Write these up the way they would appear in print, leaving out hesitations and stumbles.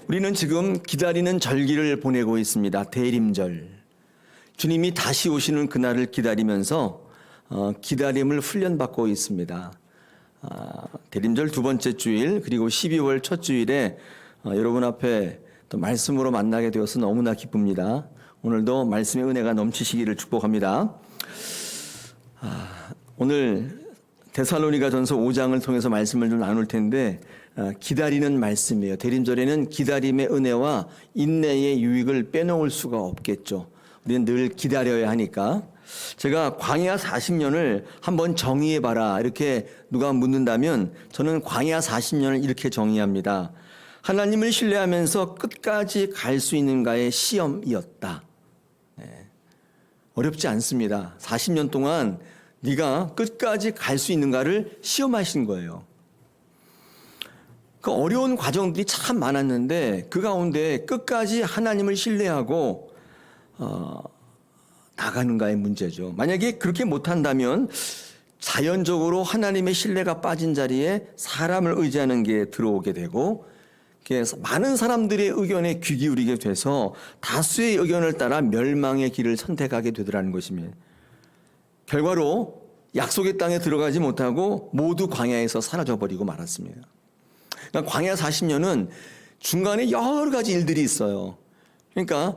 우리는 지금 기다리는 절기를 보내고 있습니다. 대림절. 주님이 다시 오시는 그날을 기다리면서 기다림을 훈련받고 있습니다. 대림절 두 번째 주일 그리고 12월 첫 주일에 여러분 앞에 또 말씀으로 만나게 되어서 너무나 기쁩니다. 오늘도 말씀의 은혜가 넘치시기를 축복합니다. 오늘 데살로니가전서 5장을 통해서 말씀을 좀 나눌 텐데 기다리는 말씀이에요. 대림절에는 기다림의 은혜와 인내의 유익을 빼놓을 수가 없겠죠. 우리는 늘 기다려야 하니까. 제가 광야 40년을 한번 정의해봐라 이렇게 누가 묻는다면 저는 광야 40년을 이렇게 정의합니다. 하나님을 신뢰하면서 끝까지 갈 수 있는가의 시험이었다. 어렵지 않습니다. 40년 동안 네가 끝까지 갈 수 있는가를 시험하신 거예요. 그 어려운 과정들이 참 많았는데 그 가운데 끝까지 하나님을 신뢰하고 나가는가의 문제죠. 만약에 그렇게 못한다면 자연적으로 하나님의 신뢰가 빠진 자리에 사람을 의지하는 게 들어오게 되고 그래서 많은 사람들의 의견에 귀 기울이게 돼서 다수의 의견을 따라 멸망의 길을 선택하게 되더라는 것입니다. 결과로 약속의 땅에 들어가지 못하고 모두 광야에서 사라져버리고 말았습니다. 그러니까 광야 40년은 중간에 여러 가지 일들이 있어요. 그러니까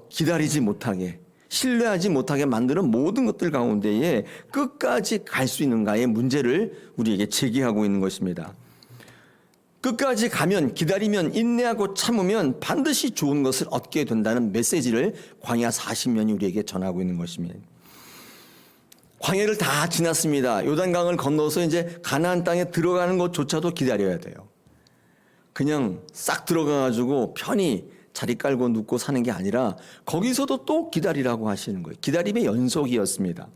기다리지 못하게, 신뢰하지 못하게 만드는 모든 것들 가운데에 끝까지 갈 수 있는가의 문제를 우리에게 제기하고 있는 것입니다. 끝까지 가면, 기다리면, 인내하고 참으면 반드시 좋은 것을 얻게 된다는 메시지를 광야 40년이 우리에게 전하고 있는 것입니다. 광야를 다 지났습니다. 요단강을 건너서 이제 가나안 땅에 들어가는 것조차도 기다려야 돼요. 그냥 싹 들어가가지고 편히 자리 깔고 눕고 사는 게 아니라 거기서도 또 기다리라고 하시는 거예요. 기다림의 연속이었습니다.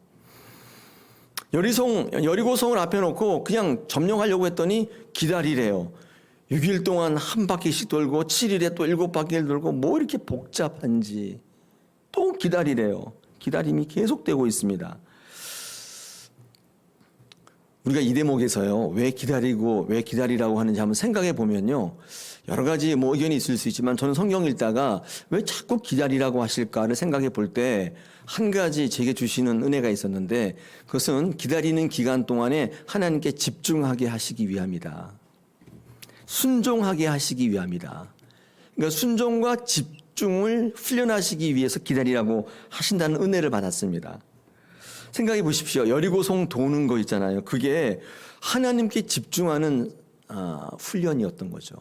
여리고성을 앞에 놓고 그냥 점령하려고 했더니 기다리래요. 6일 동안 한 바퀴씩 돌고 7일에 또 7바퀴를 돌고 뭐 이렇게 복잡한지 또 기다리래요. 기다림이 계속되고 있습니다. 우리가 이 대목에서요, 왜 기다리라고 하는지 한번 생각해 보면요, 여러 가지 의견이 있을 수 있지만 저는 성경 읽다가 왜 자꾸 기다리라고 하실까를 생각해 볼 때 한 가지 제게 주시는 은혜가 있었는데 그것은 기다리는 기간 동안에 하나님께 집중하게 하시기 위함이다. 순종하게 하시기 위함이다. 그러니까 순종과 집중을 훈련하시기 위해서 기다리라고 하신다는 은혜를 받았습니다. 생각해 보십시오. 여리고성 도는 거 있잖아요. 그게 하나님께 집중하는 훈련이었던 거죠.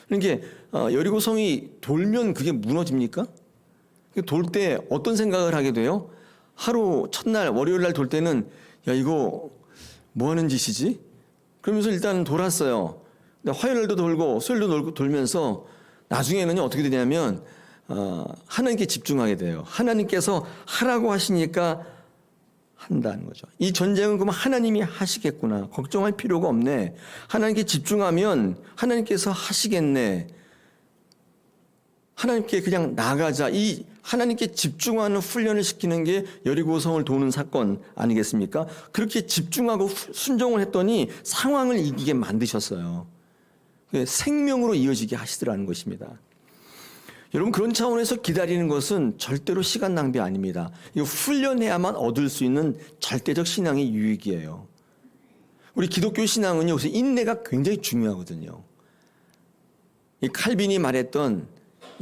그러니까 여리고성이 돌면 그게 무너집니까? 돌 때 어떤 생각을 하게 돼요? 하루 첫날 월요일 날 돌 때는 야 이거 뭐 하는 짓이지? 그러면서 일단 돌았어요. 화요일도 돌고 수요일도 돌면서 나중에는 어떻게 되냐면 하나님께 집중하게 돼요. 하나님께서 하라고 하시니까 한다는 거죠. 이 전쟁은 그럼 하나님이 하시겠구나. 걱정할 필요가 없네. 하나님께 집중하면 하나님께서 하시겠네. 하나님께 그냥 나가자. 이 하나님께 집중하는 훈련을 시키는 게 여리고성을 도는 사건 아니겠습니까? 그렇게 집중하고 순종을 했더니 상황을 이기게 만드셨어요. 생명으로 이어지게 하시더라는 것입니다. 여러분, 그런 차원에서 기다리는 것은 절대로 시간 낭비 아닙니다. 이거 훈련해야만 얻을 수 있는 절대적 신앙의 유익이에요. 우리 기독교 신앙은요, 인내가 굉장히 중요하거든요. 이 칼빈이 말했던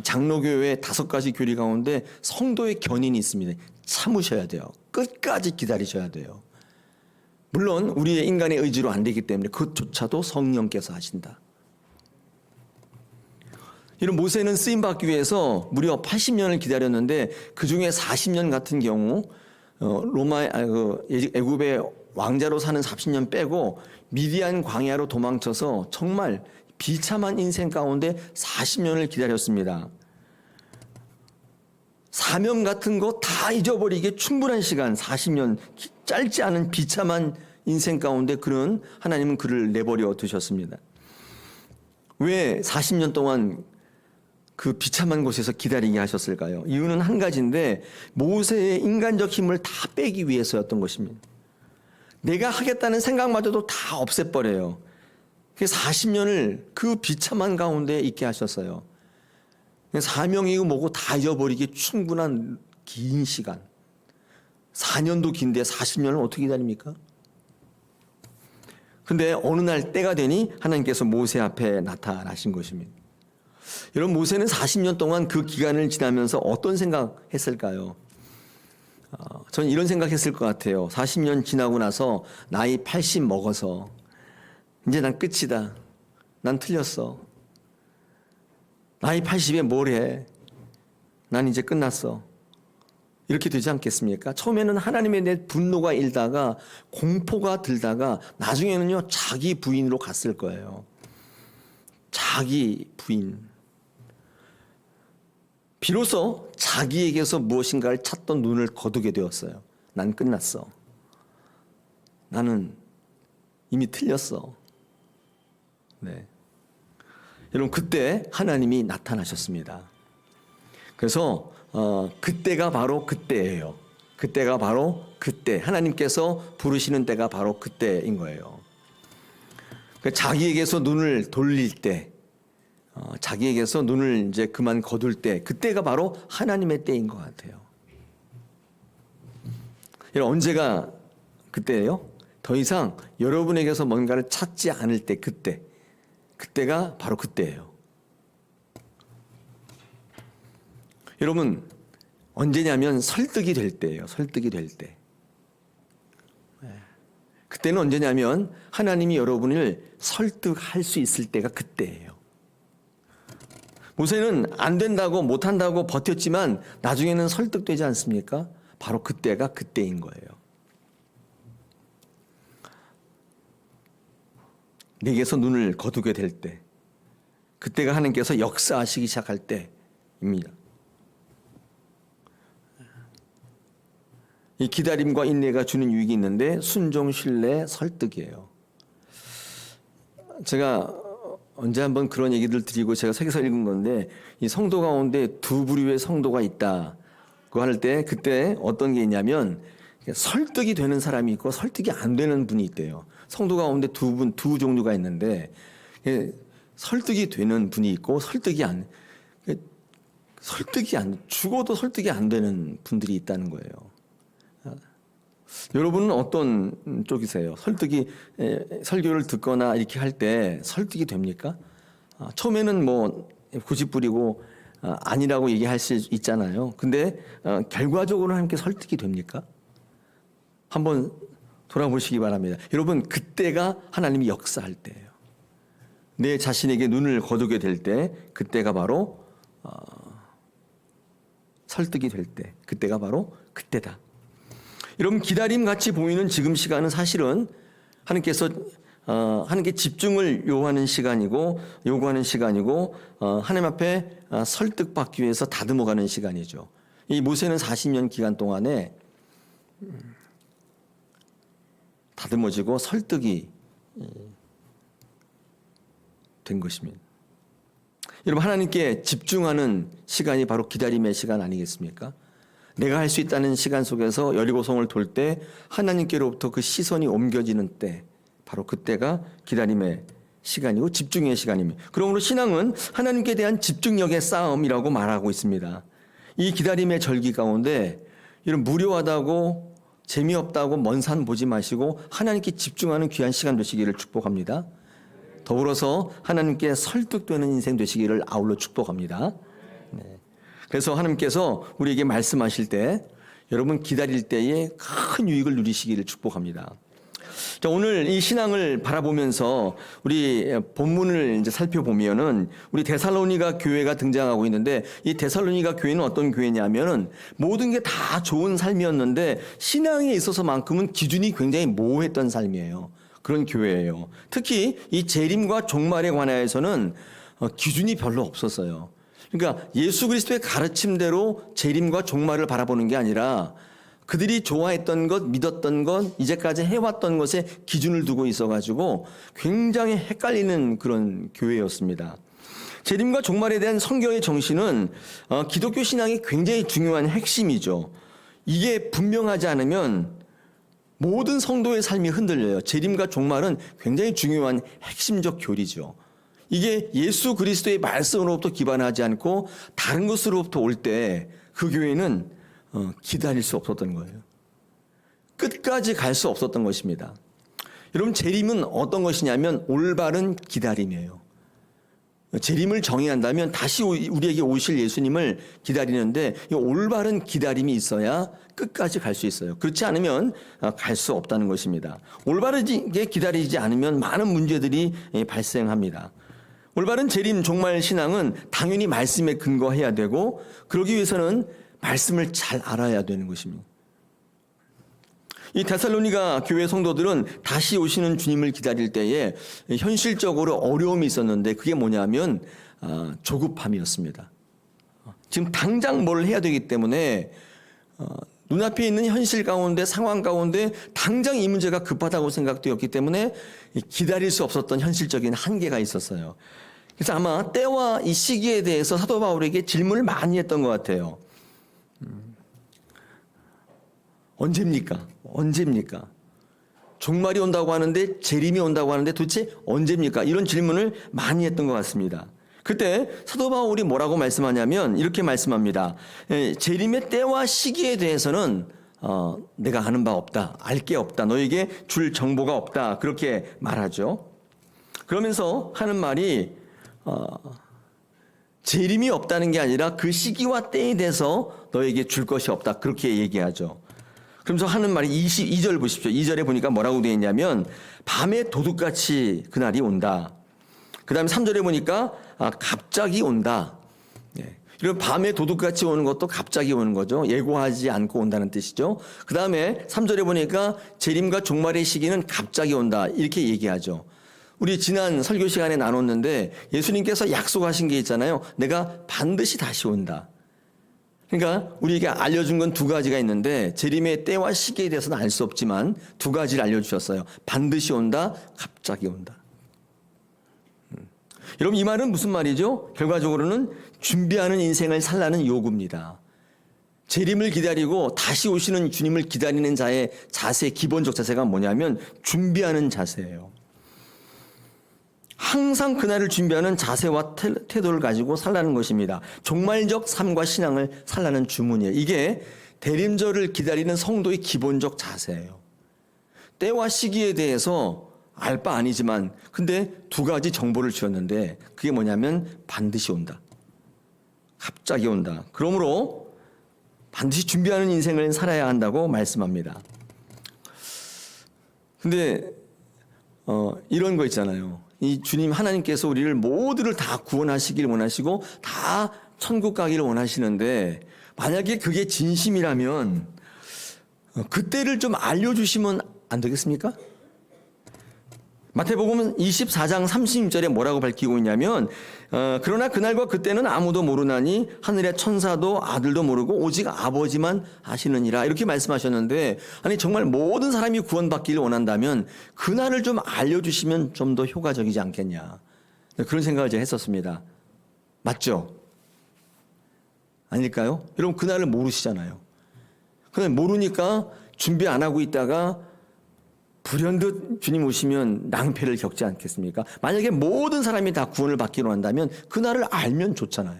장로교회의 5가지 교리 가운데 성도의 견인이 있습니다. 참으셔야 돼요. 끝까지 기다리셔야 돼요. 물론 우리의 인간의 의지로 안 되기 때문에 그것조차도 성령께서 하신다. 이런 모세는 쓰임받기 위해서 무려 80년을 기다렸는데 그 중에 40년 같은 경우 애굽의 왕자로 사는 40년 빼고 미디안 광야로 도망쳐서 정말 비참한 인생 가운데 40년을 기다렸습니다. 사명 같은 거 다 잊어버리게 충분한 시간 40년 짧지 않은 비참한 인생 가운데 하나님은 그를 내버려 두셨습니다. 왜 40년 동안 그 비참한 곳에서 기다리게 하셨을까요? 이유는 한 가지인데 모세의 인간적 힘을 다 빼기 위해서였던 것입니다. 내가 하겠다는 생각마저도 다 없애버려요. 40년을 그 비참한 가운데 있게 하셨어요. 사명이고 뭐고 다 잊어버리기 충분한 긴 시간. 4년도 긴데 40년을 어떻게 기다립니까? 근데 어느 날 때가 되니 하나님께서 모세 앞에 나타나신 것입니다. 여러분, 모세는 40년 동안 그 기간을 지나면서 어떤 생각했을까요? 저는 이런 생각했을 것 같아요. 40년 지나고 나서 나이 80 먹어서 이제 난 끝이다. 난 틀렸어. 나이 80에 뭘 해? 난 이제 끝났어. 이렇게 되지 않겠습니까? 처음에는 하나님에 대해 분노가 일다가 공포가 들다가 나중에는요 자기 부인으로 갔을 거예요. 자기 부인. 비로소 자기에게서 무엇인가를 찾던 눈을 거두게 되었어요. 난 끝났어. 나는 이미 틀렸어. 네. 여러분, 그때 하나님이 나타나셨습니다. 그래서 그때가 바로 그때예요. 그때가 바로 그때. 하나님께서 부르시는 때가 바로 그때인 거예요. 자기에게서 눈을 돌릴 때, 자기에게서 눈을 이제 그만 거둘 때, 그때가 바로 하나님의 때인 것 같아요. 여러분, 언제가 그때예요? 더 이상 여러분에게서 뭔가를 찾지 않을 때, 그때가 바로 그때예요. 여러분, 언제냐면 설득이 될 때예요. 설득이 될 때. 그때는 언제냐면 하나님이 여러분을 설득할 수 있을 때가 그때예요. 모세는 안 된다고 못한다고 버텼지만 나중에는 설득되지 않습니까? 바로 그때가 그때인 거예요. 내게서 눈을 거두게 될 때, 그때가 하나님께서 역사하시기 시작할 때입니다. 이 기다림과 인내가 주는 유익이 있는데 순종, 신뢰, 설득이에요. 제가 언제 한번 그런 얘기를 드리고 제가 책에서 읽은 건데, 이 성도 가운데 두 부류의 성도가 있다고 할 때 그때 어떤 게 있냐면 설득이 되는 사람이 있고 설득이 안 되는 분이 있대요. 성도 가운데 두 종류가 있는데 설득이 되는 분이 있고 죽어도 설득이 안 되는 분들이 있다는 거예요. 여러분은 어떤 쪽이세요? 설교를 듣거나 이렇게 할 때 설득이 됩니까? 처음에는 뭐 고집부리고 아니라고 얘기할 수 있잖아요. 근데 결과적으로 하나님께 설득이 됩니까? 한번 돌아보시기 바랍니다. 여러분, 그때가 하나님이 역사할 때예요. 내 자신에게 눈을 거두게 될 때, 그때가 바로 설득이 될 때, 그때가 바로 그때다. 여러분, 기다림 같이 보이는 지금 시간은 사실은 하나님께 집중을 요구하는 시간이고 하나님 앞에 설득받기 위해서 다듬어가는 시간이죠. 이 모세는 40년 기간 동안에 다듬어지고 설득이 된 것입니다. 여러분, 하나님께 집중하는 시간이 바로 기다림의 시간 아니겠습니까? 내가 할 수 있다는 시간 속에서 여리고성을 돌 때 하나님께로부터 그 시선이 옮겨지는 때, 바로 그때가 기다림의 시간이고 집중의 시간입니다. 그러므로 신앙은 하나님께 대한 집중력의 싸움이라고 말하고 있습니다. 이 기다림의 절기 가운데 이런 무료하다고 재미없다고 먼 산 보지 마시고 하나님께 집중하는 귀한 시간 되시기를 축복합니다. 더불어서 하나님께 설득되는 인생 되시기를 아울러 축복합니다. 그래서 하나님께서 우리에게 말씀하실 때 여러분 기다릴 때에 큰 유익을 누리시기를 축복합니다. 자, 오늘 이 신앙을 바라보면서 우리 본문을 이제 살펴보면은 우리 데살로니가 교회가 등장하고 있는데, 이 데살로니가 교회는 어떤 교회냐면은 모든 게 다 좋은 삶이었는데 신앙에 있어서만큼은 기준이 굉장히 모호했던 삶이에요. 그런 교회예요. 특히 이 재림과 종말에 관하여서는 기준이 별로 없었어요. 그러니까 예수 그리스도의 가르침대로 재림과 종말을 바라보는 게 아니라 그들이 좋아했던 것, 믿었던 것, 이제까지 해왔던 것에 기준을 두고 있어가지고 굉장히 헷갈리는 그런 교회였습니다. 재림과 종말에 대한 성경의 정신은 기독교 신앙이 굉장히 중요한 핵심이죠. 이게 분명하지 않으면 모든 성도의 삶이 흔들려요. 재림과 종말은 굉장히 중요한 핵심적 교리죠. 이게 예수 그리스도의 말씀으로부터 기반하지 않고 다른 것으로부터 올 때 그 교회는 기다릴 수 없었던 거예요. 끝까지 갈 수 없었던 것입니다. 여러분, 재림은 어떤 것이냐면 올바른 기다림이에요. 재림을 정의한다면 다시 우리에게 오실 예수님을 기다리는데 이 올바른 기다림이 있어야 끝까지 갈 수 있어요. 그렇지 않으면 갈 수 없다는 것입니다. 올바르게 기다리지 않으면 많은 문제들이 발생합니다. 올바른 재림 종말 신앙은 당연히 말씀에 근거해야 되고 그러기 위해서는 말씀을 잘 알아야 되는 것입니다. 이 데살로니가 교회 성도들은 다시 오시는 주님을 기다릴 때에 현실적으로 어려움이 있었는데 그게 뭐냐면 조급함이었습니다. 지금 당장 뭘 해야 되기 때문에 눈앞에 있는 현실 가운데 상황 가운데 당장 이 문제가 급하다고 생각되었기 때문에 기다릴 수 없었던 현실적인 한계가 있었어요. 그래서 아마 때와 이 시기에 대해서 사도 바울에게 질문을 많이 했던 것 같아요. 언제입니까? 언제입니까? 종말이 온다고 하는데 재림이 온다고 하는데 도대체 언제입니까? 이런 질문을 많이 했던 것 같습니다. 그때 사도 바울이 뭐라고 말씀하냐면 이렇게 말씀합니다. 재림의 때와 시기에 대해서는 내가 아는 바 없다. 알 게 없다. 너에게 줄 정보가 없다. 그렇게 말하죠. 그러면서 하는 말이 재림이 없다는 게 아니라 그 시기와 때에 대해서 너에게 줄 것이 없다. 그렇게 얘기하죠. 그러면서 하는 말이 22절 보십시오. 2절에 보니까 뭐라고 되어 있냐면 밤에 도둑같이 그날이 온다. 그 다음에 3절에 보니까 갑자기 온다. 이런 밤에 도둑같이 오는 것도 갑자기 오는 거죠. 예고하지 않고 온다는 뜻이죠. 그 다음에 3절에 보니까 재림과 종말의 시기는 갑자기 온다. 이렇게 얘기하죠. 우리 지난 설교 시간에 나눴는데 예수님께서 약속하신 게 있잖아요. 내가 반드시 다시 온다. 그러니까 우리에게 알려준 건 두 가지가 있는데 재림의 때와 시기에 대해서는 알 수 없지만 두 가지를 알려주셨어요. 반드시 온다, 갑자기 온다. 여러분, 이 말은 무슨 말이죠? 결과적으로는 준비하는 인생을 살라는 요구입니다. 재림을 기다리고 다시 오시는 주님을 기다리는 자의 자세, 기본적 자세가 뭐냐면 준비하는 자세예요. 항상 그날을 준비하는 자세와 태도를 가지고 살라는 것입니다. 종말적 삶과 신앙을 살라는 주문이에요. 이게 대림절을 기다리는 성도의 기본적 자세예요. 때와 시기에 대해서 알 바 아니지만 근데 두 가지 정보를 주었는데 그게 뭐냐면 반드시 온다. 갑자기 온다. 그러므로 반드시 준비하는 인생을 살아야 한다고 말씀합니다. 근데 이런 거 있잖아요. 이 주님 하나님께서 우리를 모두를 다 구원하시길 원하시고 다 천국 가기를 원하시는데 만약에 그게 진심이라면 그때를 좀 알려주시면 안 되겠습니까? 마태복음 24장 36절에 뭐라고 밝히고 있냐면 그러나 그날과 그때는 아무도 모르나니 하늘의 천사도 아들도 모르고 오직 아버지만 아시느니라 이렇게 말씀하셨는데 아니 정말 모든 사람이 구원받기를 원한다면 그날을 좀 알려주시면 좀 더 효과적이지 않겠냐 그런 생각을 제가 했었습니다. 맞죠? 아닐까요? 여러분 그날을 모르시잖아요. 그날 모르니까 준비 안 하고 있다가 불현듯 주님 오시면 낭패를 겪지 않겠습니까? 만약에 모든 사람이 다 구원을 받기로 한다면 그날을 알면 좋잖아요.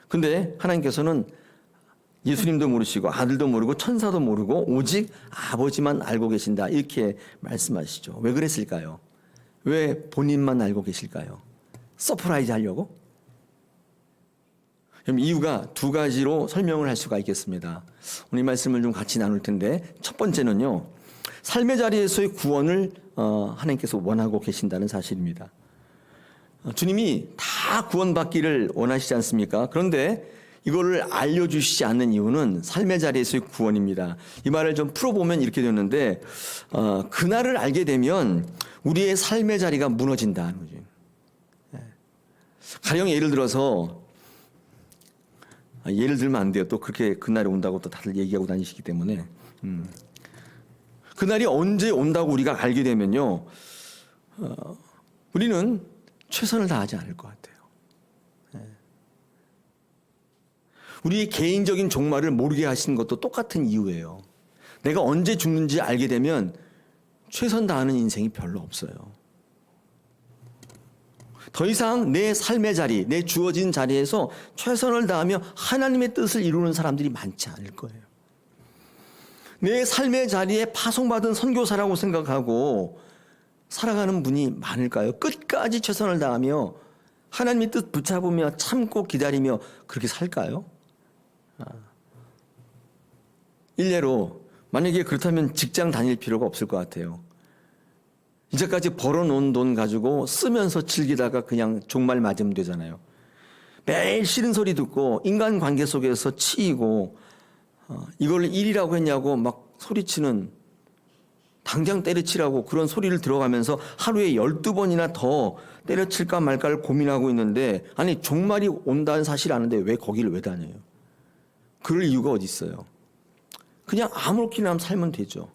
근데 하나님께서는 예수님도 모르시고 아들도 모르고 천사도 모르고 오직 아버지만 알고 계신다 이렇게 말씀하시죠. 왜 그랬을까요? 왜 본인만 알고 계실까요? 서프라이즈 하려고? 그럼 이유가 두 가지로 설명을 할 수가 있겠습니다. 오늘 이 말씀을 좀 같이 나눌 텐데 첫 번째는요. 삶의 자리에서의 구원을 하나님께서 원하고 계신다는 사실입니다. 주님이 다 구원받기를 원하시지 않습니까? 그런데 이거를 알려주시지 않는 이유는 삶의 자리에서의 구원입니다. 이 말을 좀 풀어보면 이렇게 되는데 그날을 알게 되면 우리의 삶의 자리가 무너진다는 거죠. 가령 예를 들어서 예를 들면 안 돼요. 또 그렇게 그날이 온다고 또 다들 얘기하고 다니시기 때문에 그날이 언제 온다고 우리가 알게 되면요 우리는 최선을 다하지 않을 것 같아요. 우리의 개인적인 종말을 모르게 하신 것도 똑같은 이유예요. 내가 언제 죽는지 알게 되면 최선 다하는 인생이 별로 없어요. 더 이상 내 삶의 자리, 내 주어진 자리에서 최선을 다하며 하나님의 뜻을 이루는 사람들이 많지 않을 거예요. 내 삶의 자리에 파송받은 선교사라고 생각하고 살아가는 분이 많을까요? 끝까지 최선을 다하며 하나님의 뜻 붙잡으며 참고 기다리며 그렇게 살까요? 일례로 만약에 그렇다면 직장 다닐 필요가 없을 것 같아요. 이제까지 벌어놓은 돈 가지고 쓰면서 즐기다가 그냥 종말 맞으면 되잖아요. 매일 싫은 소리 듣고 인간관계 속에서 치이고 이걸 일이라고 했냐고 막 소리치는, 당장 때려치라고 그런 소리를 들어가면서 하루에 12번이나 더 때려칠까 말까를 고민하고 있는데, 아니 종말이 온다는 사실 아는데 왜 거기를 왜 다녀요? 그럴 이유가 어디 있어요? 그냥 아무렇게나 살면 되죠.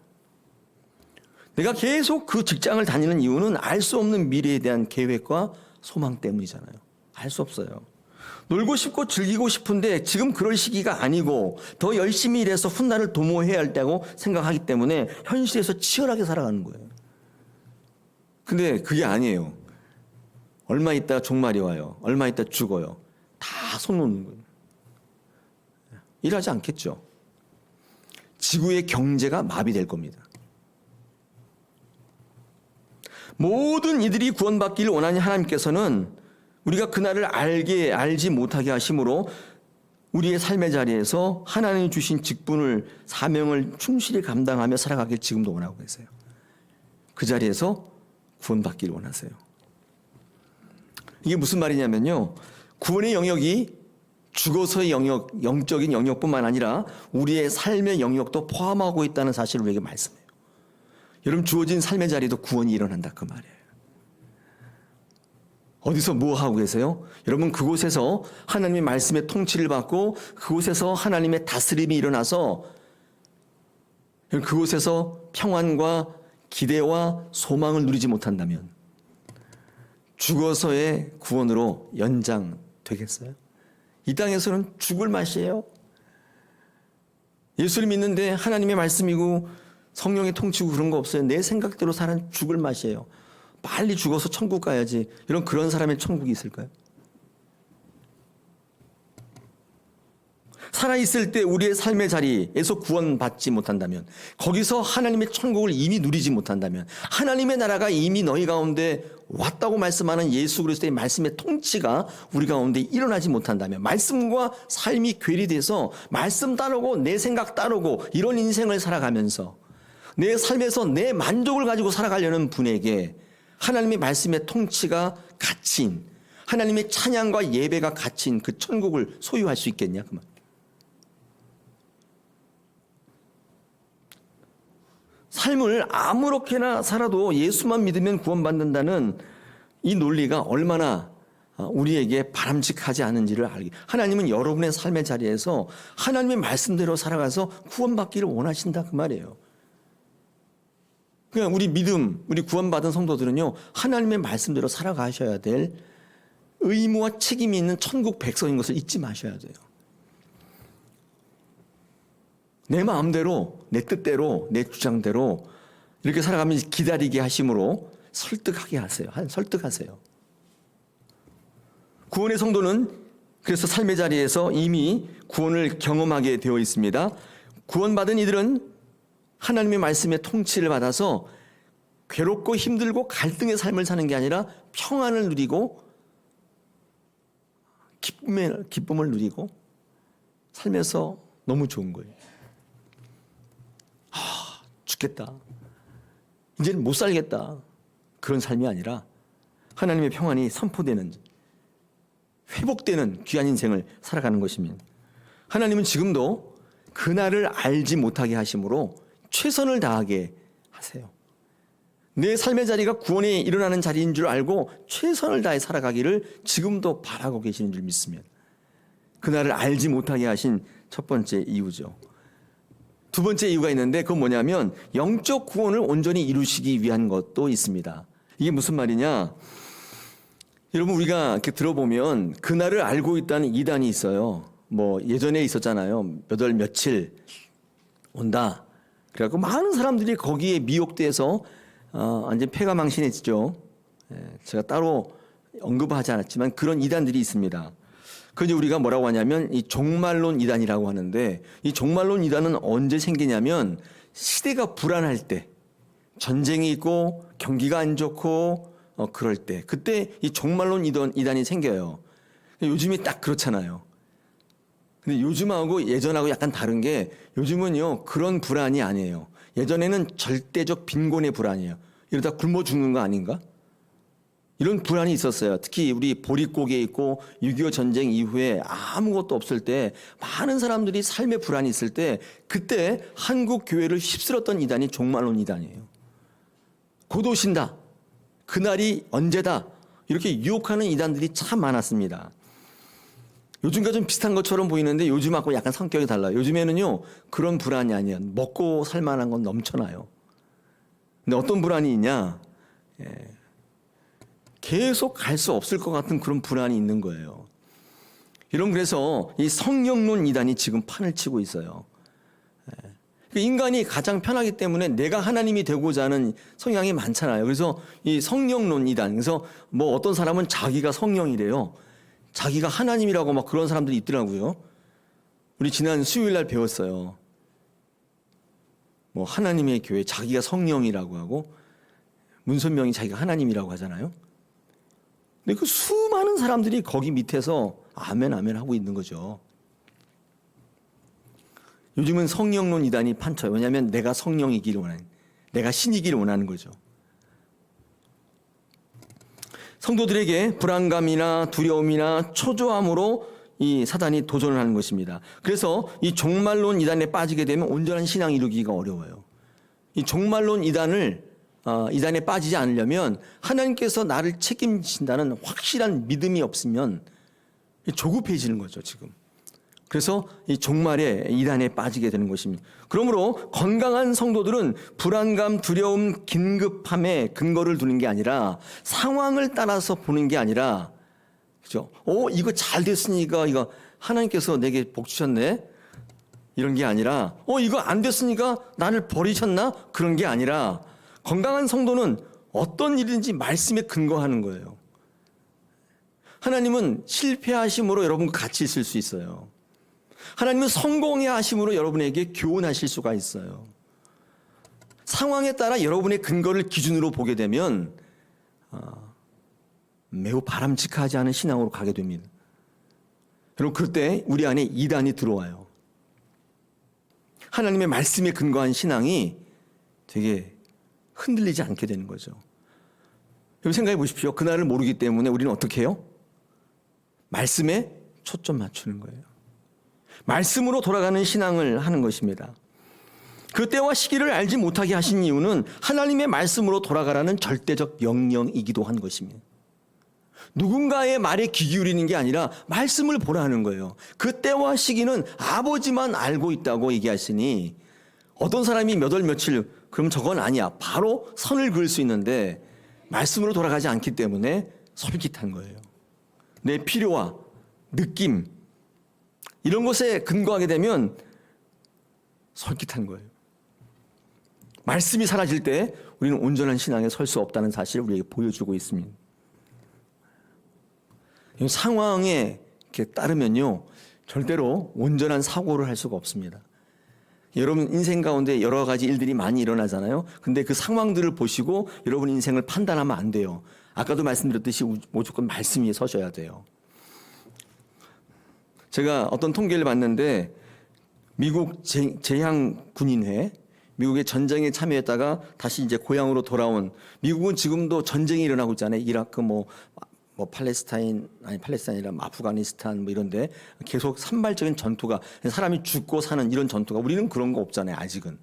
내가 계속 그 직장을 다니는 이유는 알 수 없는 미래에 대한 계획과 소망 때문이잖아요. 알 수 없어요. 놀고 싶고 즐기고 싶은데 지금 그럴 시기가 아니고 더 열심히 일해서 훗날을 도모해야 할 때고 생각하기 때문에 현실에서 치열하게 살아가는 거예요. 근데 그게 아니에요. 얼마 있다 종말이 와요. 얼마 있다 죽어요. 다 손 놓는 거예요. 일하지 않겠죠. 지구의 경제가 마비될 겁니다. 모든 이들이 구원받기를 원하는 하나님께서는 우리가 그날을 알지 못하게 하심으로 우리의 삶의 자리에서 하나님이 주신 직분을, 사명을 충실히 감당하며 살아가길 지금도 원하고 계세요. 그 자리에서 구원받기를 원하세요. 이게 무슨 말이냐면요, 구원의 영역이 죽어서의 영역, 영적인 영역뿐만 아니라 우리의 삶의 영역도 포함하고 있다는 사실을 우리에게 말씀해요. 여러분, 주어진 삶의 자리도 구원이 일어난다 그 말이에요. 어디서 뭐 하고 계세요? 여러분, 그곳에서 하나님의 말씀의 통치를 받고 그곳에서 하나님의 다스림이 일어나서 그곳에서 평안과 기대와 소망을 누리지 못한다면 죽어서의 구원으로 연장되겠어요? 이 땅에서는 죽을 맛이에요. 예수를 믿는데 하나님의 말씀이고 성령의 통치고 그런 거 없어요. 내 생각대로 사는 죽을 맛이에요. 빨리 죽어서 천국 가야지. 그런 사람의 천국이 있을까요? 살아있을 때 우리의 삶의 자리에서 구원받지 못한다면, 거기서 하나님의 천국을 이미 누리지 못한다면, 하나님의 나라가 이미 너희 가운데 왔다고 말씀하는 예수 그리스도의 말씀의 통치가 우리 가운데 일어나지 못한다면, 말씀과 삶이 괴리돼서 말씀 따르고 내 생각 따르고 이런 인생을 살아가면서 내 삶에서 내 만족을 가지고 살아가려는 분에게 하나님의 말씀의 통치가 갇힌, 하나님의 찬양과 예배가 갇힌 그 천국을 소유할 수 있겠냐 그 말. 삶을 아무렇게나 살아도 예수만 믿으면 구원받는다는 이 논리가 얼마나 우리에게 바람직하지 않은지를 알게. 하나님은 여러분의 삶의 자리에서 하나님의 말씀대로 살아가서 구원받기를 원하신다 그 말이에요. 그냥 우리 믿음, 우리 구원받은 성도들은요, 하나님의 말씀대로 살아가셔야 될 의무와 책임이 있는 천국 백성인 것을 잊지 마셔야 돼요. 내 마음대로, 내 뜻대로, 내 주장대로 이렇게 살아가면 기다리게 하심으로 설득하게 하세요. 설득하세요. 구원의 성도는 그래서 삶의 자리에서 이미 구원을 경험하게 되어 있습니다. 구원받은 이들은 하나님의 말씀의 통치를 받아서 괴롭고 힘들고 갈등의 삶을 사는 게 아니라 평안을 누리고 기쁨을 누리고 살면서 너무 좋은 거예요. 죽겠다. 이제는 못 살겠다. 그런 삶이 아니라 하나님의 평안이 선포되는, 회복되는 귀한 인생을 살아가는 것입니다. 하나님은 지금도 그날을 알지 못하게 하심으로 최선을 다하게 하세요. 내 삶의 자리가 구원이 일어나는 자리인 줄 알고 최선을 다해 살아가기를 지금도 바라고 계시는 줄 믿습니다. 그날을 알지 못하게 하신 첫 번째 이유죠. 두 번째 이유가 있는데 그건 뭐냐면 영적 구원을 온전히 이루시기 위한 것도 있습니다. 이게 무슨 말이냐? 여러분, 우리가 이렇게 들어보면 그날을 알고 있다는 이단이 있어요. 뭐 예전에 있었잖아요. 몇 월 며칠 온다. 그래갖고 많은 사람들이 거기에 미혹돼서 완전 폐가 망신했죠. 제가 따로 언급하지 않았지만 그런 이단들이 있습니다. 그게 우리가 뭐라고 하냐면 이 종말론 이단이라고 하는데, 이 종말론 이단은 언제 생기냐면 시대가 불안할 때, 전쟁이 있고 경기가 안 좋고 그럴 때, 그때 이 종말론 이단이 생겨요. 요즘이 딱 그렇잖아요. 근데 요즘하고 예전하고 약간 다른 게, 요즘은요 그런 불안이 아니에요. 예전에는 절대적 빈곤의 불안이에요. 이러다 굶어 죽는 거 아닌가? 이런 불안이 있었어요. 특히 우리 보릿고개에 있고 6.25 전쟁 이후에 아무것도 없을 때, 많은 사람들이 삶의 불안이 있을 때, 그때 한국 교회를 휩쓸었던 이단이 종말론 이단이에요. 곧 오신다, 그날이 언제다, 이렇게 유혹하는 이단들이 참 많았습니다. 요즘과 좀 비슷한 것처럼 보이는데 요즘하고 약간 성격이 달라요. 요즘에는요 그런 불안이 아니에요. 먹고 살만한 건 넘쳐나요. 근데 어떤 불안이 있냐, 계속 갈 수 없을 것 같은 그런 불안이 있는 거예요. 여러분, 그래서 이 성령론 이단이 지금 판을 치고 있어요. 인간이 가장 편하기 때문에 내가 하나님이 되고자 하는 성향이 많잖아요. 그래서 이 성령론 이단, 그래서 뭐 어떤 사람은 자기가 성령이래요. 자기가 하나님이라고 막 그런 사람들이 있더라고요. 우리 지난 수요일 날 배웠어요. 뭐 하나님의 교회, 자기가 성령이라고 하고, 문선명이 자기가 하나님이라고 하잖아요. 근데 그 수많은 사람들이 거기 밑에서 아멘 아멘 하고 있는 거죠. 요즘은 성령론 이단이 판쳐요. 왜냐하면 내가 성령이기를 원하는, 내가 신이기를 원하는 거죠. 성도들에게 불안감이나 두려움이나 초조함으로 이 사단이 도전을 하는 것입니다. 그래서 이 종말론 이단에 빠지게 되면 온전한 신앙 이루기가 어려워요. 이 종말론 이단에 빠지지 않으려면 하나님께서 나를 책임진다는 확실한 믿음이 없으면 조급해지는 거죠, 지금. 그래서 이 종말의 이단에 빠지게 되는 것입니다. 그러므로 건강한 성도들은 불안감, 두려움, 긴급함에 근거를 두는 게 아니라, 상황을 따라서 보는 게 아니라, 그죠? 이거 잘 됐으니까 이거 하나님께서 내게 복 주셨네, 이런 게 아니라, 이거 안 됐으니까 나를 버리셨나, 그런 게 아니라, 건강한 성도는 어떤 일인지 말씀에 근거하는 거예요. 하나님은 실패하심으로 여러분과 같이 있을 수 있어요. 하나님은 성공의 하심으로 여러분에게 교훈하실 수가 있어요. 상황에 따라 여러분의 근거를 기준으로 보게 되면 매우 바람직하지 않은 신앙으로 가게 됩니다. 여러분, 그때 우리 안에 이단이 들어와요. 하나님의 말씀에 근거한 신앙이 되게 흔들리지 않게 되는 거죠. 여러분, 생각해 보십시오. 그날을 모르기 때문에 우리는 어떻게 해요? 말씀에 초점 맞추는 거예요. 말씀으로 돌아가는 신앙을 하는 것입니다. 그 때와 시기를 알지 못하게 하신 이유는 하나님의 말씀으로 돌아가라는 절대적 명령이기도 한 것입니다. 누군가의 말에 귀 기울이는 게 아니라 말씀을 보라는 거예요. 그 때와 시기는 아버지만 알고 있다고 얘기하시니, 어떤 사람이 몇 월 며칠, 그럼 저건 아니야, 바로 선을 그을 수 있는데 말씀으로 돌아가지 않기 때문에 솔깃한 거예요. 내 필요와 느낌, 이런 것에 근거하게 되면 솔깃한 거예요. 말씀이 사라질 때 우리는 온전한 신앙에 설 수 없다는 사실을 우리에게 보여주고 있습니다. 상황에 따르면요, 절대로 온전한 사고를 할 수가 없습니다. 여러분 인생 가운데 여러 가지 일들이 많이 일어나잖아요. 근데 그 상황들을 보시고 여러분 인생을 판단하면 안 돼요. 아까도 말씀드렸듯이 무조건 말씀 위에 서셔야 돼요. 제가 어떤 통계를 봤는데, 미국 제향군인회, 미국의 전쟁에 참여했다가 다시 이제 고향으로 돌아온, 미국은 지금도 전쟁이 일어나고 있잖아요. 이라크, 팔레스타인이라 아프가니스탄 이런데 계속 산발적인 전투가, 사람이 죽고 사는 이런 전투가, 우리는 그런 거 없잖아요. 아직은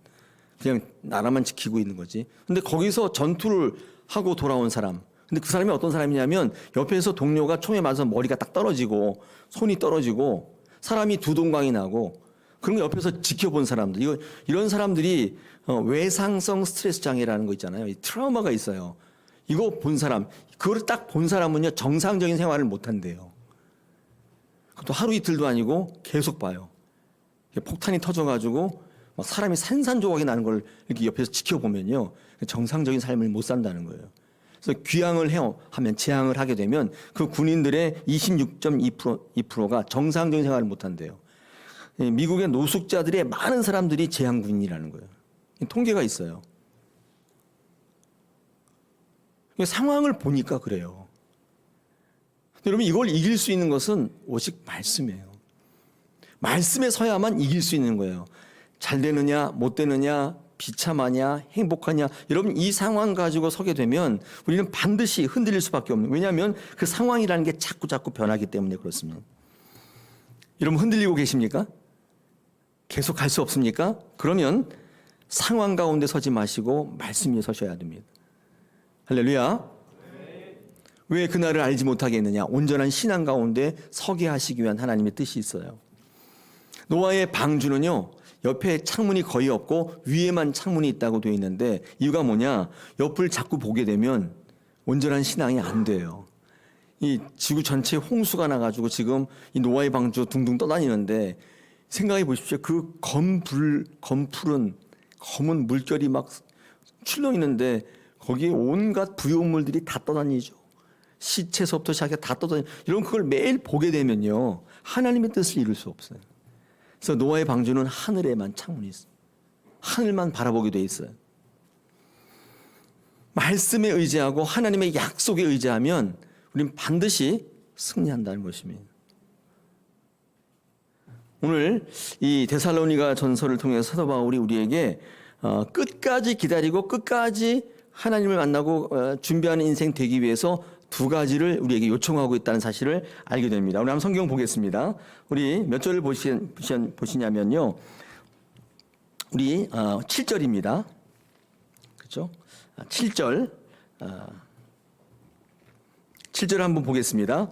그냥 나라만 지키고 있는 거지. 근데 거기서 전투를 하고 돌아온 사람, 근데 그 사람이 어떤 사람이냐면, 옆에서 동료가 총에 맞아서 머리가 딱 떨어지고 손이 떨어지고 사람이 두 동강이 나고, 그런 거 옆에서 지켜본 사람들, 이런 사람들이 외상성 스트레스 장애라는 거 있잖아요. 이 트라우마가 있어요. 이거 본 사람, 그걸 딱 본 사람은요, 정상적인 생활을 못 한대요. 또 하루 이틀도 아니고 계속 봐요. 폭탄이 터져가지고 막 사람이 산산조각이 나는 걸 이렇게 옆에서 지켜보면요, 정상적인 삶을 못 산다는 거예요. 그래서 귀향을 하면 재향을 하게 되면 그 군인들의 26.2%가 정상적인 생활을 못 한대요. 미국의 노숙자들의 많은 사람들이 재향군인이라는 거예요. 통계가 있어요. 상황을 보니까 그래요. 여러분, 이걸 이길 수 있는 것은 오직 말씀이에요. 말씀에 서야만 이길 수 있는 거예요. 잘 되느냐, 못 되느냐, 비참하냐, 행복하냐. 여러분, 이 상황 가지고 서게 되면 우리는 반드시 흔들릴 수밖에 없는. 왜냐하면 그 상황이라는 게 자꾸 변하기 때문에 그렇습니다. 여러분, 흔들리고 계십니까? 계속 갈 수 없습니까? 그러면 상황 가운데 서지 마시고 말씀 위에 서셔야 됩니다. 할렐루야. 왜 그날을 알지 못하겠느냐? 온전한 신앙 가운데 서게 하시기 위한 하나님의 뜻이 있어요. 노아의 방주는요, 옆에 창문이 거의 없고 위에만 창문이 있다고 되어 있는데, 이유가 뭐냐? 옆을 자꾸 보게 되면 온전한 신앙이 안 돼요. 이 지구 전체에 홍수가 나가지고 지금 이 노아의 방주 둥둥 떠다니는데, 생각해 보십시오. 그 검푸른 검은 물결이 막 출렁 있는데 거기에 온갖 부유물들이 다 떠다니죠. 시체서부터 시작해 다 떠다니죠. 이런 그걸 매일 보게 되면요, 하나님의 뜻을 이룰 수 없어요. 그래서 노아의 방주는 하늘에만 창문이 있어요. 하늘만 바라보게 돼 있어요. 말씀에 의지하고 하나님의 약속에 의지하면 우리는 반드시 승리한다는 것입니다. 오늘 이 데살로니가 전서를 통해서 사도 바울이 우리에게 끝까지 기다리고 끝까지 하나님을 만나고 준비하는 인생 되기 위해서 두 가지를 우리에게 요청하고 있다는 사실을 알게 됩니다. 우리 한번 성경 보겠습니다. 우리 몇 절을 보시냐면요, 우리 7절입니다. 그렇죠? 7절 7절 한번 보겠습니다.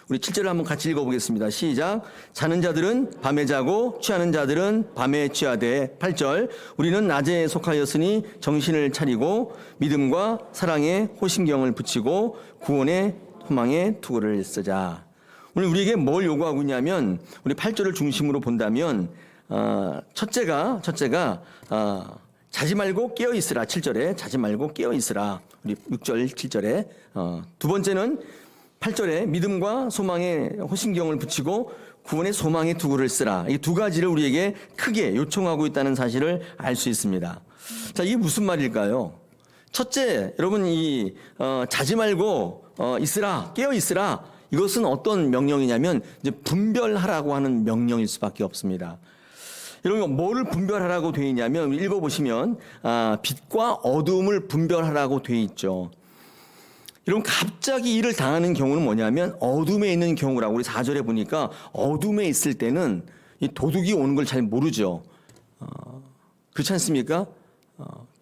우리 7절을 한번 같이 읽어보겠습니다. 시작. 자는 자들은 밤에 자고 취하는 자들은 밤에 취하되. 8절. 우리는 낮에 속하였으니 정신을 차리고 믿음과 사랑에 호심경을 붙이고 구원의 소망에 투구를 쓰자. 오늘 우리에게 뭘 요구하고 있냐면, 우리 8절을 중심으로 본다면 첫째가 자지 말고 깨어 있으라. 7절에 자지 말고 깨어 있으라. 우리 6절 7절에 두 번째는 8절에 믿음과 소망에 호심경을 붙이고 구원의 소망에 투구를 쓰라. 이 두 가지를 우리에게 크게 요청하고 있다는 사실을 알 수 있습니다. 자, 이게 무슨 말일까요? 첫째, 여러분, 자지 말고 있으라, 깨어 있으라. 이것은 어떤 명령이냐면 이제 분별하라고 하는 명령일 수밖에 없습니다. 여러분, 뭐를 분별하라고 되어 있냐면, 읽어보시면 빛과 어두움을 분별하라고 되어 있죠. 여러분, 갑자기 일을 당하는 경우는 뭐냐면 어둠에 있는 경우라고. 우리 4절에 보니까 어둠에 있을 때는 이 도둑이 오는 걸 잘 모르죠. 그렇지 않습니까?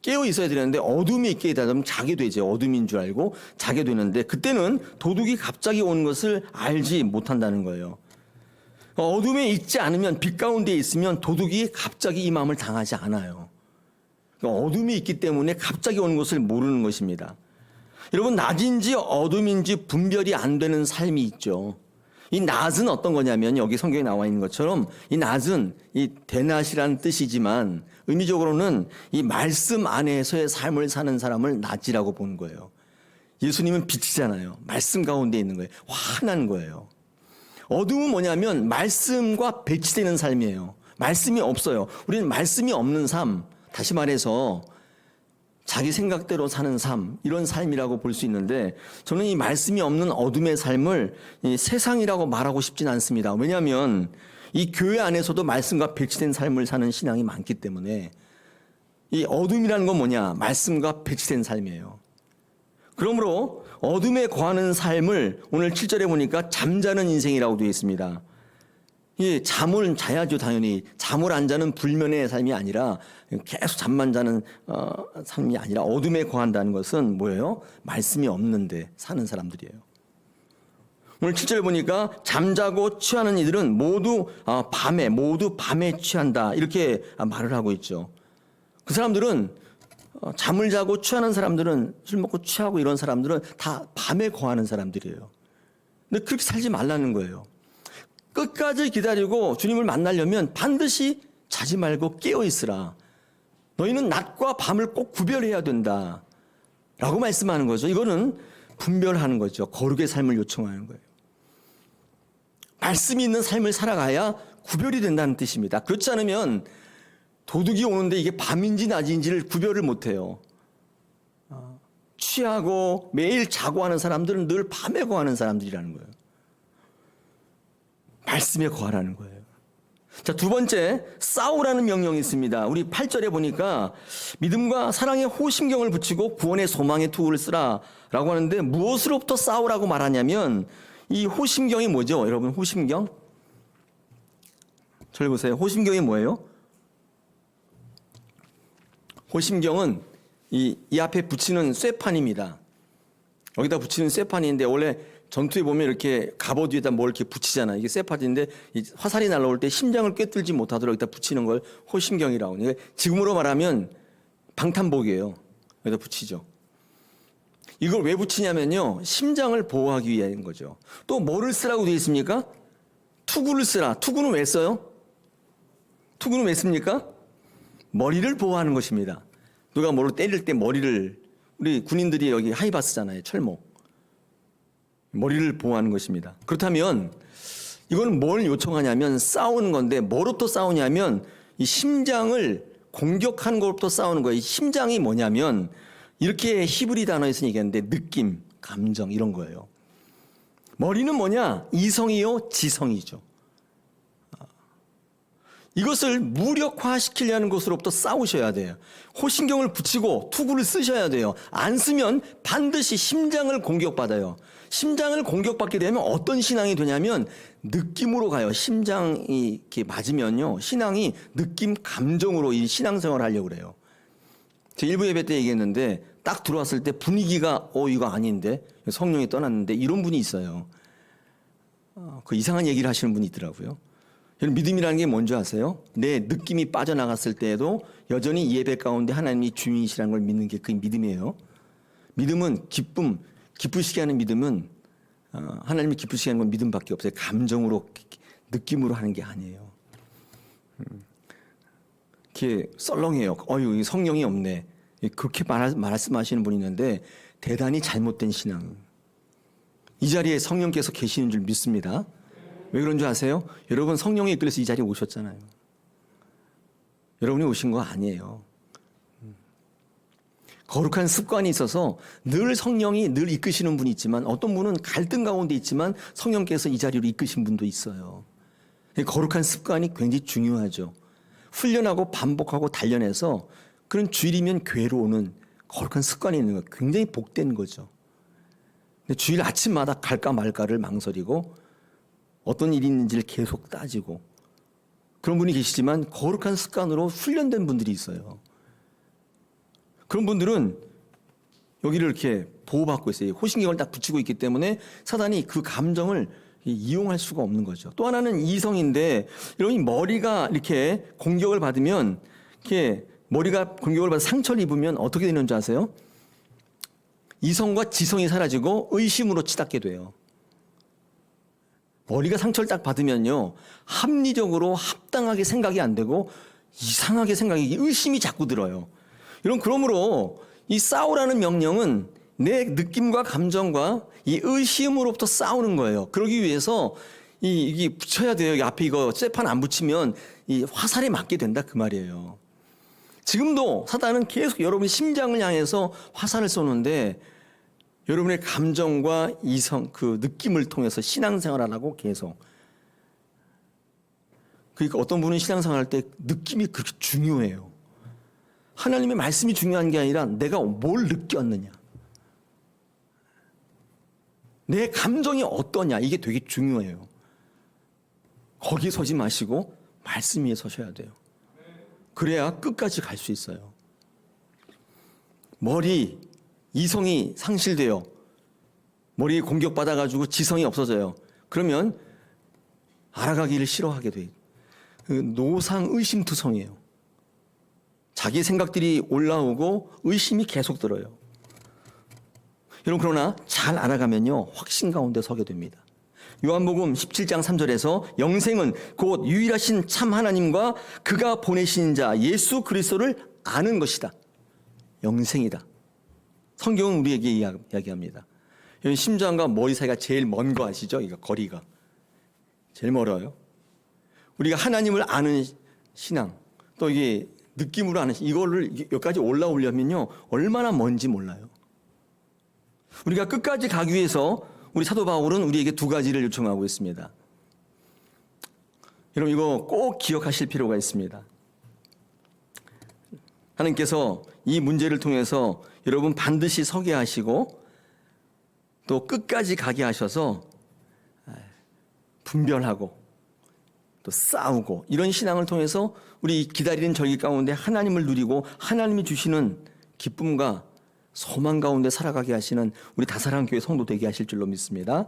깨어 있어야 되는데 어둠에 있게 되면 자게 되죠. 어둠인 줄 알고 자게 되는데, 그때는 도둑이 갑자기 오는 것을 알지 못한다는 거예요. 어둠에 있지 않으면, 빛 가운데 있으면 도둑이 갑자기 이 마음을 당하지 않아요. 어둠이 있기 때문에 갑자기 오는 것을 모르는 것입니다. 여러분, 낮인지 어둠인지 분별이 안 되는 삶이 있죠. 이 낮은 어떤 거냐면, 여기 성경에 나와 있는 것처럼 이 낮은 이 대낮이라는 뜻이지만 의미적으로는 이 말씀 안에서의 삶을 사는 사람을 낮이라고 보는 거예요. 예수님은 빛이잖아요. 말씀 가운데 있는 거예요. 환한 거예요. 어둠은 뭐냐면 말씀과 배치되는 삶이에요. 말씀이 없어요. 우리는 말씀이 없는 삶, 다시 말해서 자기 생각대로 사는 삶, 이런 삶이라고 볼 수 있는데, 저는 이 말씀이 없는 어둠의 삶을 이 세상이라고 말하고 싶진 않습니다. 왜냐하면 이 교회 안에서도 말씀과 배치된 삶을 사는 신앙이 많기 때문에, 이 어둠이라는 건 뭐냐? 말씀과 배치된 삶이에요. 그러므로 어둠에 거하는 삶을 오늘 7절에 보니까 잠자는 인생이라고 되어 있습니다. 이 잠을 자야죠, 당연히. 잠을 안 자는 불면의 삶이 아니라, 계속 잠만 자는 삶이 아니라, 어둠에 거한다는 것은 뭐예요? 말씀이 없는데 사는 사람들이에요. 오늘 7절 보니까 잠자고 취하는 이들은 모두 밤에 취한다, 이렇게 말을 하고 있죠. 그 사람들은 잠을 자고 취하는 사람들은, 술 먹고 취하고 이런 사람들은 다 밤에 거하는 사람들이에요. 근데 그렇게 살지 말라는 거예요. 끝까지 기다리고 주님을 만나려면 반드시 자지 말고 깨어 있으라. 너희는 낮과 밤을 꼭 구별해야 된다. 라고 말씀하는 거죠. 이거는 분별하는 거죠. 거룩의 삶을 요청하는 거예요. 말씀이 있는 삶을 살아가야 구별이 된다는 뜻입니다. 그렇지 않으면 도둑이 오는데 이게 밤인지 낮인지를 구별을 못해요. 취하고 매일 자고 하는 사람들은 늘 밤에 거하는 사람들이라는 거예요. 말씀에 거하라는 거예요. 자, 두 번째, 싸우라는 명령이 있습니다. 우리 8절에 보니까 믿음과 사랑의 호심경을 붙이고 구원의 소망의 투구를 쓰라 라고 하는데 무엇으로부터 싸우라고 말하냐면 이 호심경이 뭐죠? 여러분, 호심경? 저를 보세요. 호심경이 뭐예요? 호심경은 이 앞에 붙이는 쇠판입니다. 여기다 붙이는 쇠판인데 원래 전투에 보면 이렇게 갑옷 위에다 뭘 이렇게 붙이잖아요. 이게 쇠판인데 화살이 날아올 때 심장을 꿰뚫지 못하도록 여기다 붙이는 걸 호심경이라고 해요. 지금으로 말하면 방탄복이에요. 여기다 붙이죠. 이걸 왜 붙이냐면요. 심장을 보호하기 위한 거죠. 또 뭐를 쓰라고 되어 있습니까? 투구를 쓰라. 투구는 왜 써요? 투구는 왜 씁니까? 머리를 보호하는 것입니다. 누가 뭐로 때릴 때 머리를, 우리 군인들이 여기 하이바 쓰잖아요. 철목. 머리를 보호하는 것입니다. 그렇다면 이건 뭘 요청하냐면 싸우는 건데 뭐로부터 싸우냐면 이 심장을 공격하는 것부터 싸우는 거예요. 이 심장이 뭐냐면 이렇게 히브리 단어에서 얘기하는데 느낌, 감정 이런 거예요. 머리는 뭐냐? 이성이요, 지성이죠. 이것을 무력화시키려는 것으로부터 싸우셔야 돼요. 호신경을 붙이고 투구를 쓰셔야 돼요. 안 쓰면 반드시 심장을 공격받아요. 심장을 공격받게 되면 어떤 신앙이 되냐면 느낌으로 가요. 심장이 이렇게 맞으면요. 신앙이 느낌, 감정으로 이 신앙생활을 하려고 그래요. 제가 일부 예배 때 얘기했는데 딱 들어왔을 때 분위기가 이거 아닌데 성령이 떠났는데 이런 분이 있어요. 그 이상한 얘기를 하시는 분이 있더라고요. 믿음이라는 게 뭔지 아세요? 내 느낌이 빠져나갔을 때에도 여전히 예배 가운데 하나님이 주인이시라는 걸 믿는 게 그 믿음이에요. 믿음은 기쁘시게 하는 믿음은 하나님이 기쁘시게 하는 건 믿음밖에 없어요. 감정으로, 느낌으로 하는 게 아니에요. 이렇게 썰렁해요. 여기 성령이 없네. 그렇게 말씀하시는 분이 있는데 대단히 잘못된 신앙. 이 자리에 성령께서 계시는 줄 믿습니다. 왜 그런 줄 아세요? 여러분 성령이 이끌려서 이 자리에 오셨잖아요. 여러분이 오신 거 아니에요. 거룩한 습관이 있어서 늘 성령이 늘 이끄시는 분이 있지만 어떤 분은 갈등 가운데 있지만 성령께서 이 자리로 이끄신 분도 있어요. 거룩한 습관이 굉장히 중요하죠. 훈련하고 반복하고 단련해서 그런 주일이면 교회로 오는 거룩한 습관이 있는 거 굉장히 복된 거죠. 근데 주일 아침마다 갈까 말까를 망설이고 어떤 일이 있는지를 계속 따지고 그런 분이 계시지만 거룩한 습관으로 훈련된 분들이 있어요. 그런 분들은 여기를 이렇게 보호받고 있어요. 호신경을 딱 붙이고 있기 때문에 사단이 그 감정을 이용할 수가 없는 거죠. 또 하나는 이성인데 이런 머리가 이렇게 공격을 받으면 이렇게 머리가 공격을 받아 상처를 입으면 어떻게 되는 줄 아세요? 이성과 지성이 사라지고 의심으로 치닫게 돼요. 머리가 상처를 딱 받으면요. 합리적으로 합당하게 생각이 안 되고 이상하게 생각이 의심이 자꾸 들어요. 그러므로 이 싸우라는 명령은 내 느낌과 감정과 이 의심으로부터 싸우는 거예요. 그러기 위해서 이게 붙여야 돼요. 이 앞에 이거 쇠판 안 붙이면 이 화살에 맞게 된다 그 말이에요. 지금도 사단은 계속 여러분 심장을 향해서 화살을 쏘는데 여러분의 감정과 이성, 그 느낌을 통해서 신앙생활을 하고 계속. 그러니까 어떤 분은 신앙생활 할 때 느낌이 그렇게 중요해요. 하나님의 말씀이 중요한 게 아니라 내가 뭘 느꼈느냐. 내 감정이 어떠냐. 이게 되게 중요해요. 거기 서지 마시고 말씀 위에 서셔야 돼요. 그래야 끝까지 갈 수 있어요. 이성이 상실돼요. 머리에 공격받아가지고 지성이 없어져요. 그러면 알아가기를 싫어하게 돼요. 노상의심투성이에요. 자기 생각들이 올라오고 의심이 계속 들어요. 여러분 그러나 잘 알아가면요 확신 가운데 서게 됩니다. 요한복음 17장 3절에서 영생은 곧 유일하신 참 하나님과 그가 보내신 자 예수 그리스도를 아는 것이다. 영생이다. 성경은 우리에게 이야기합니다. 여기 심장과 머리 사이가 제일 먼 거 아시죠? 이거 거리가 제일 멀어요. 우리가 하나님을 아는 신앙, 또 이게 느낌으로 아는 이거를 여기까지 올라오려면요 얼마나 먼지 몰라요. 우리가 끝까지 가기 위해서 우리 사도 바울은 우리에게 두 가지를 요청하고 있습니다. 여러분 이거 꼭 기억하실 필요가 있습니다. 하나님께서 이 문제를 통해서 여러분 반드시 서게 하시고 또 끝까지 가게 하셔서 분별하고 또 싸우고 이런 신앙을 통해서 우리 기다리는 절기 가운데 하나님을 누리고 하나님이 주시는 기쁨과 소망 가운데 살아가게 하시는 우리 다사랑교회 성도 되게 하실 줄로 믿습니다.